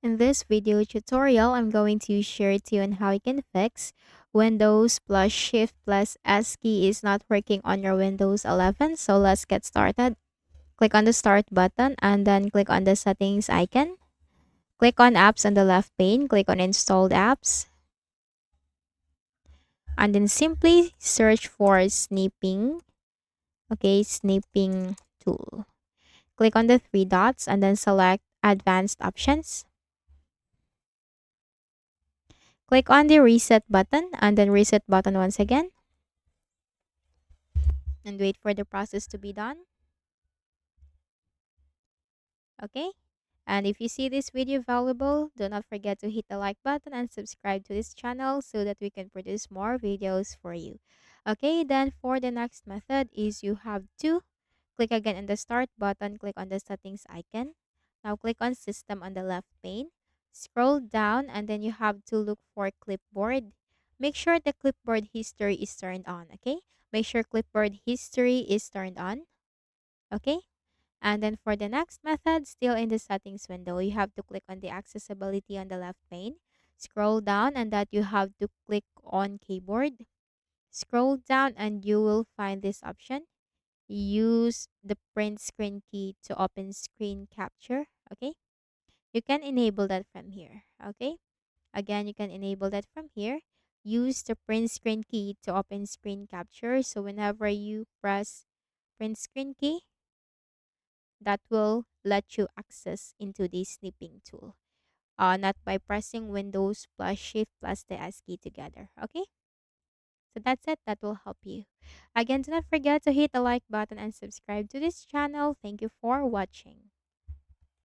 In this video tutorial, I'm going to share to you on how you can fix Windows plus Shift plus S key is not working on your Windows 11. So let's get started. Click on the Start button and then click on the Settings icon. Click on Apps on the left pane. Click on Installed Apps. And then simply search for Snipping. Okay, Snipping tool. Click on the three dots and then select Advanced Options. Click on the reset button and then reset button once again and wait for the process to be done. Okay? And if you see this video valuable, do not forget to hit the like button and subscribe to this channel so that we can produce more videos for you. Okay, then for the next method is you have to click again on the start button, click on the settings icon. Now click on system on the left pane. Scroll down and then you have to look for clipboard. Make sure the clipboard history is turned on, okay? Make sure clipboard history is turned on, okay? And then for the next method, still in the settings window, you have to click on the accessibility on the left pane. Scroll down and that you have to click on keyboard. Scroll down and you will find this option. Use the print screen key to open screen capture. Okay. You can enable that from here. Okay. Again, you can enable that from here. Use the print screen key to open screen capture. So whenever you press print screen key, that will let you access into the snipping tool. Not by pressing Windows plus Shift plus the S key together. Okay, so that's it. That will help you. Again, do not forget to hit the like button and subscribe to this channel. Thank you for watching.